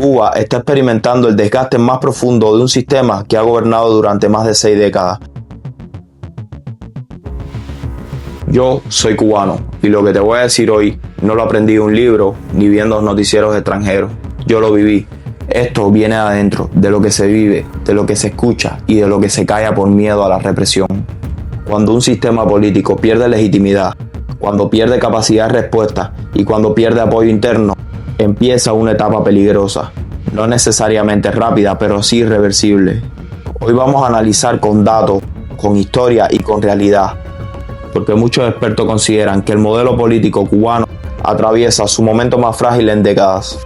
Cuba está experimentando el desgaste más profundo de un sistema que ha gobernado durante más de 6 décadas. Yo soy cubano y lo que te voy a decir hoy no lo aprendí de un libro ni viendo los noticieros extranjeros. Yo lo viví. Esto viene de adentro, de lo que se vive, de lo que se escucha y de lo que se calla por miedo a la represión. Cuando un sistema político pierde legitimidad, cuando pierde capacidad de respuesta y cuando pierde apoyo interno, empieza una etapa peligrosa, no necesariamente rápida, pero sí irreversible. Hoy vamos a analizar con datos, con historia y con realidad, porque muchos expertos consideran que el modelo político cubano atraviesa su momento más frágil en décadas.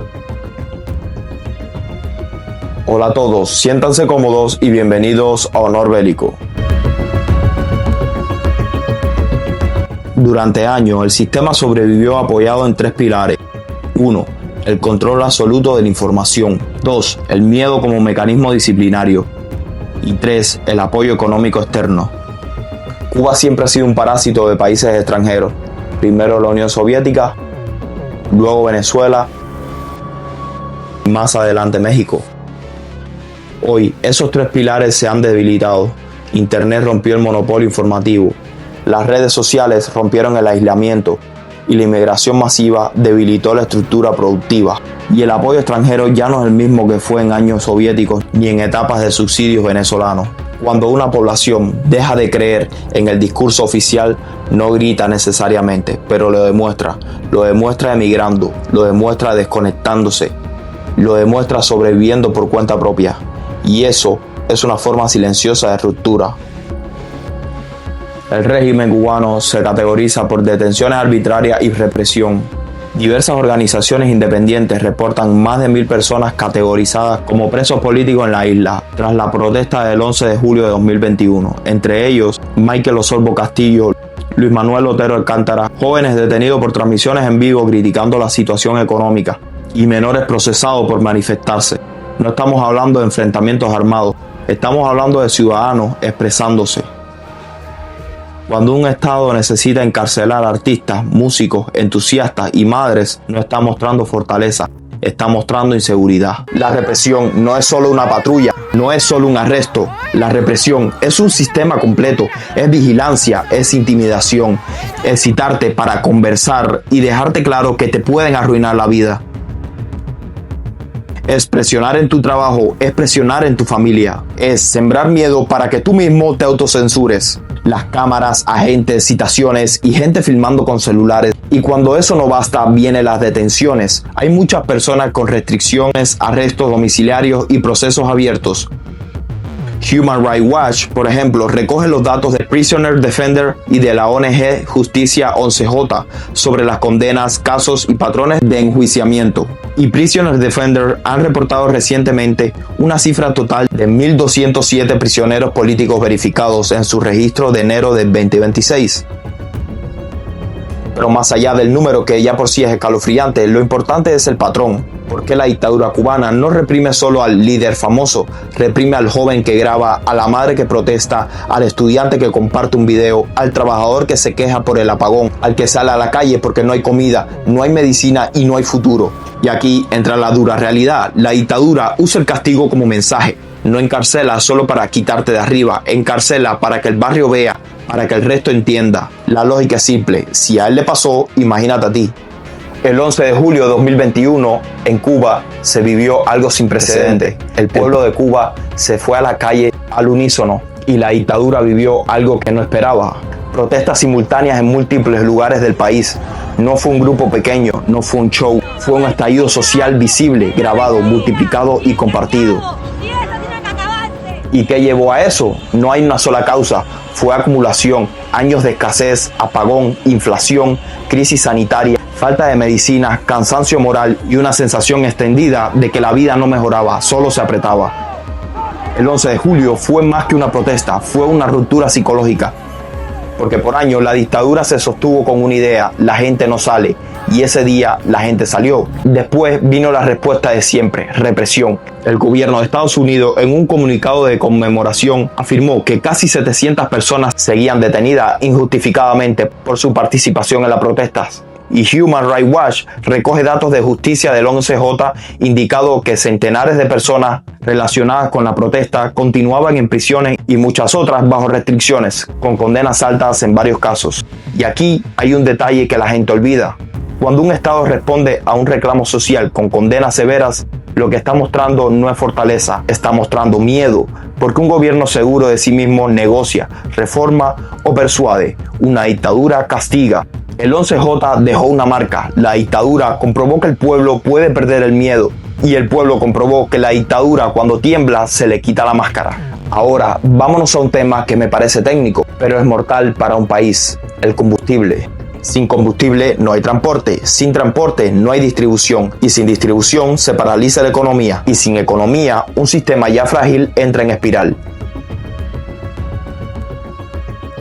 Hola a todos, siéntanse cómodos y bienvenidos a Honor Bélico. Durante años, el sistema sobrevivió apoyado en 3 pilares. 1. El control absoluto de la información. 2. El miedo como mecanismo disciplinario. Y 3. El apoyo económico externo. Cuba siempre ha sido un parásito de países extranjeros. Primero la Unión Soviética, luego Venezuela y más adelante México. Hoy, esos 3 pilares se han debilitado. Internet rompió el monopolio informativo. Las redes sociales rompieron el aislamiento y la inmigración masiva debilitó la estructura productiva. Y el apoyo extranjero ya no es el mismo que fue en años soviéticos ni en etapas de subsidios venezolanos. Cuando una población deja de creer en el discurso oficial, no grita necesariamente, pero lo demuestra emigrando, lo demuestra desconectándose, lo demuestra sobreviviendo por cuenta propia. Y eso es una forma silenciosa de ruptura. El régimen cubano se categoriza por detenciones arbitrarias y represión. Diversas organizaciones independientes reportan más de 1000 personas categorizadas como presos políticos en la isla tras la protesta del 11 de julio de 2021. Entre ellos, Michael Osorbo Castillo, Luis Manuel Otero Alcántara, jóvenes detenidos por transmisiones en vivo criticando la situación económica y menores procesados por manifestarse. No estamos hablando de enfrentamientos armados, estamos hablando de ciudadanos expresándose. Cuando un Estado necesita encarcelar artistas, músicos, entusiastas y madres, no está mostrando fortaleza, está mostrando inseguridad. La represión no es solo una patrulla, no es solo un arresto. La represión es un sistema completo, es vigilancia, es intimidación, es citarte para conversar y dejarte claro que te pueden arruinar la vida. Es presionar en tu trabajo, es presionar en tu familia, es sembrar miedo para que tú mismo te autocensures. Las cámaras, agentes, citaciones y gente filmando con celulares. Y cuando eso no basta, vienen las detenciones. Hay muchas personas con restricciones, arrestos domiciliarios y procesos abiertos. Human Rights Watch, por ejemplo, recoge los datos de Prisoner Defender y de la ONG Justicia 11J sobre las condenas, casos y patrones de enjuiciamiento. Y Prisoner Defender han reportado recientemente una cifra total de 1.207 prisioneros políticos verificados en su registro de enero del 2026. Pero más allá del número, que ya por sí es escalofriante, lo importante es el patrón. Porque la dictadura cubana no reprime solo al líder famoso, reprime al joven que graba, a la madre que protesta, al estudiante que comparte un video, al trabajador que se queja por el apagón, al que sale a la calle porque no hay comida, no hay medicina y no hay futuro. Y aquí entra la dura realidad. La dictadura usa el castigo como mensaje. No encarcela solo para quitarte de arriba, encarcela para que el barrio vea, para que el resto entienda. La lógica es simple, si a él le pasó, imagínate a ti. El 11 de julio de 2021, en Cuba, se vivió algo sin precedentes. El pueblo de Cuba se fue a la calle al unísono y la dictadura vivió algo que no esperaba. Protestas simultáneas en múltiples lugares del país. No fue un grupo pequeño, no fue un show, fue un estallido social visible, grabado, multiplicado y compartido. ¿Y qué llevó a eso? No hay una sola causa. Fue acumulación, años de escasez, apagón, inflación, crisis sanitaria, falta de medicinas, cansancio moral y una sensación extendida de que la vida no mejoraba, solo se apretaba. El 11 de julio fue más que una protesta, fue una ruptura psicológica. Porque por años la dictadura se sostuvo con una idea: la gente no sale. Y ese día la gente salió. Después vino la respuesta de siempre: represión. El gobierno de Estados Unidos, en un comunicado de conmemoración, afirmó que casi 700 personas seguían detenidas injustificadamente por su participación en las protestas. y Human Rights Watch recoge datos de justicia del 11J indicando que centenares de personas relacionadas con la protesta continuaban en prisiones y muchas otras bajo restricciones, con condenas altas en varios casos. Y aquí hay un detalle que la gente olvida. Cuando un Estado responde a un reclamo social con condenas severas, lo que está mostrando no es fortaleza, está mostrando miedo, porque un gobierno seguro de sí mismo negocia, reforma o persuade. Una dictadura castiga. El 11J dejó una marca. La dictadura comprobó que el pueblo puede perder el miedo, y el pueblo comprobó que la dictadura, cuando tiembla, se le quita la máscara. Ahora, vámonos a un tema que me parece técnico, pero es mortal para un país: el combustible. Sin combustible no hay transporte, sin transporte no hay distribución, y sin distribución se paraliza la economía, y sin economía un sistema ya frágil entra en espiral.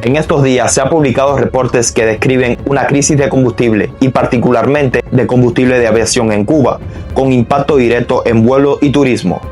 En estos días se han publicado reportes que describen una crisis de combustible, y particularmente de combustible de aviación en Cuba, con impacto directo en vuelos y turismo.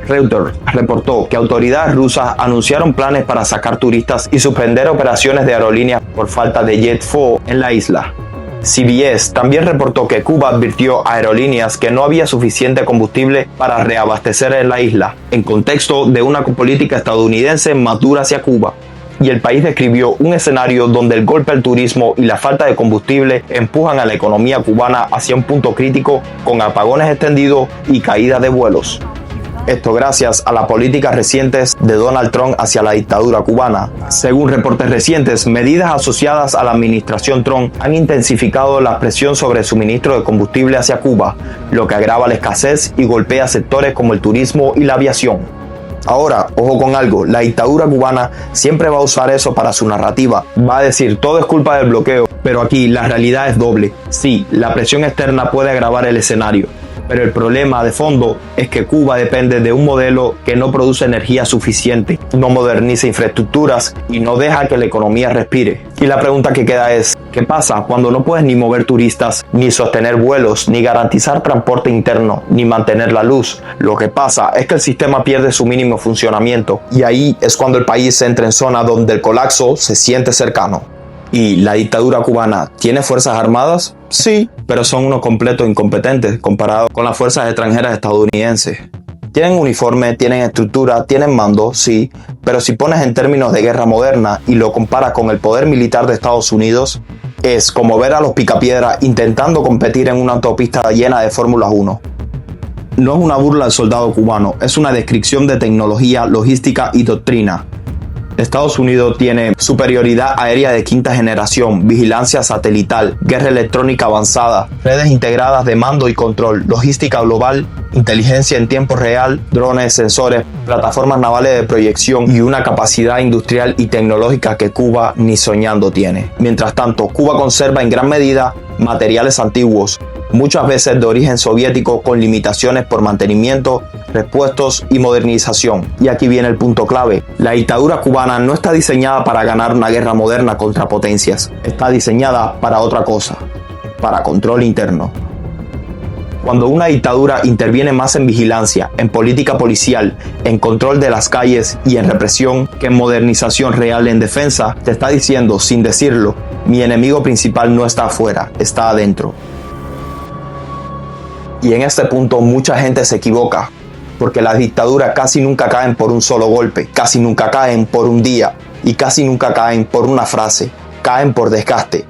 Reuters reportó que autoridades rusas anunciaron planes para sacar turistas y suspender operaciones de aerolíneas por falta de jet fuel en la isla. CBS también reportó que Cuba advirtió a aerolíneas que no había suficiente combustible para reabastecer en la isla, en contexto de una política estadounidense más dura hacia Cuba. Y el país describió un escenario donde el golpe al turismo y la falta de combustible empujan a la economía cubana hacia un punto crítico, con apagones extendidos y caída de vuelos. Esto gracias a las políticas recientes de Donald Trump hacia la dictadura cubana. Según reportes recientes, medidas asociadas a la administración Trump han intensificado la presión sobre el suministro de combustible hacia Cuba, lo que agrava la escasez y golpea sectores como el turismo y la aviación. Ahora, ojo con algo, la dictadura cubana siempre va a usar eso para su narrativa. Va a decir, todo es culpa del bloqueo, pero aquí la realidad es doble. Sí, la presión externa puede agravar el escenario, pero el problema de fondo es que Cuba depende de un modelo que no produce energía suficiente, no moderniza infraestructuras y no deja que la economía respire. Y la pregunta que queda es, ¿qué pasa cuando no puedes ni mover turistas, ni sostener vuelos, ni garantizar transporte interno, ni mantener la luz? Lo que pasa es que el sistema pierde su mínimo funcionamiento, y ahí es cuando el país entra en zona donde el colapso se siente cercano. ¿Y la dictadura cubana tiene fuerzas armadas? Sí, pero son unos completos incompetentes comparados con las fuerzas extranjeras estadounidenses. Tienen uniforme, tienen estructura, tienen mando, sí, pero si pones en términos de guerra moderna y lo comparas con el poder militar de Estados Unidos, es como ver a los picapiedras intentando competir en una autopista llena de Fórmula 1. No es una burla al soldado cubano, es una descripción de tecnología, logística y doctrina. Estados Unidos tiene superioridad aérea de quinta generación, vigilancia satelital, guerra electrónica avanzada, redes integradas de mando y control, logística global, inteligencia en tiempo real, drones, sensores, plataformas navales de proyección y una capacidad industrial y tecnológica que Cuba ni soñando tiene. Mientras tanto, Cuba conserva en gran medida materiales antiguos, muchas veces de origen soviético, con limitaciones por mantenimiento, repuestos y modernización. Y aquí viene el punto clave: la dictadura cubana no está diseñada para ganar una guerra moderna contra potencias, está diseñada para otra cosa, para control interno. Cuando una dictadura interviene más en vigilancia, en política policial, en control de las calles y en represión que en modernización real en defensa, te está diciendo, sin decirlo, mi enemigo principal no está afuera, está adentro. Y en este punto mucha gente se equivoca, porque las dictaduras casi nunca caen por un solo golpe, casi nunca caen por un día y casi nunca caen por una frase, caen por desgaste,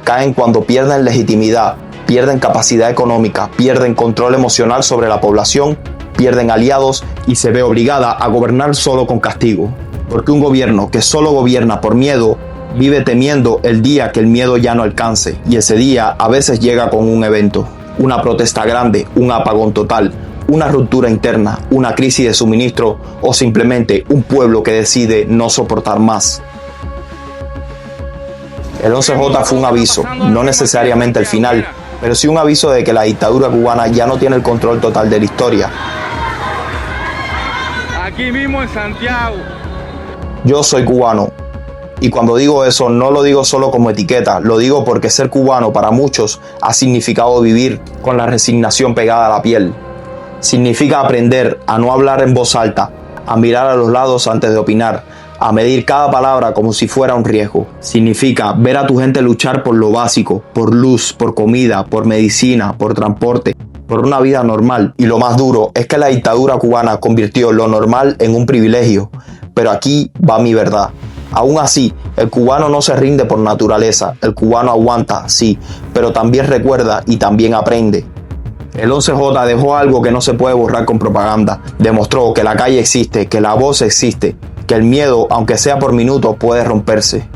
caen cuando pierden legitimidad, pierden capacidad económica, pierden control emocional sobre la población, pierden aliados y se ve obligada a gobernar solo con castigo. Porque un gobierno que solo gobierna por miedo vive temiendo el día que el miedo ya no alcance, y ese día a veces llega con un evento, una protesta grande, un apagón total, una ruptura interna, una crisis de suministro o simplemente un pueblo que decide no soportar más. El 11J fue un aviso, no necesariamente el final, pero sí un aviso de que la dictadura cubana ya no tiene el control total de la historia. Aquí mismo en Santiago. Yo soy cubano, y cuando digo eso no lo digo solo como etiqueta, lo digo porque ser cubano para muchos ha significado vivir con la resignación pegada a la piel. Significa aprender a no hablar en voz alta, a mirar a los lados antes de opinar, a medir cada palabra como si fuera un riesgo. Significa ver a tu gente luchar por lo básico, por luz, por comida, por medicina, por transporte, por una vida normal. Y lo más duro es que la dictadura cubana convirtió lo normal en un privilegio. Pero aquí va mi verdad. Aún así, el cubano no se rinde por naturaleza. El cubano aguanta, sí, pero también recuerda y también aprende. El 11J dejó algo que no se puede borrar con propaganda. Demostró que la calle existe, que la voz existe, que el miedo, aunque sea por minutos, puede romperse.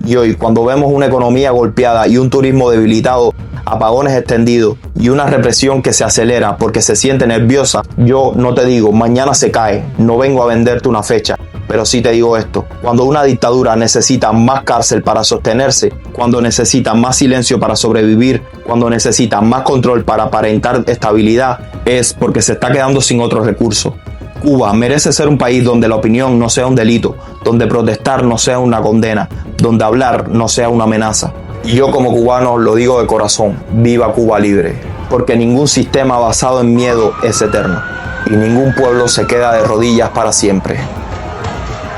Y hoy, cuando vemos una economía golpeada y un turismo debilitado, apagones extendidos y una represión que se acelera porque se siente nerviosa, yo no te digo, mañana se cae, no vengo a venderte una fecha, pero sí te digo esto: cuando una dictadura necesita más cárcel para sostenerse, cuando necesita más silencio para sobrevivir, cuando necesita más control para aparentar estabilidad, es porque se está quedando sin otros recursos. Cuba merece ser un país donde la opinión no sea un delito, donde protestar no sea una condena, donde hablar no sea una amenaza. Y yo como cubano lo digo de corazón: viva Cuba libre, porque ningún sistema basado en miedo es eterno y ningún pueblo se queda de rodillas para siempre.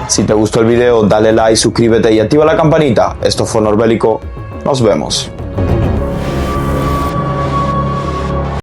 Si te gustó el video, dale like, suscríbete y activa la campanita. Esto fue Norbélico. Nos vemos.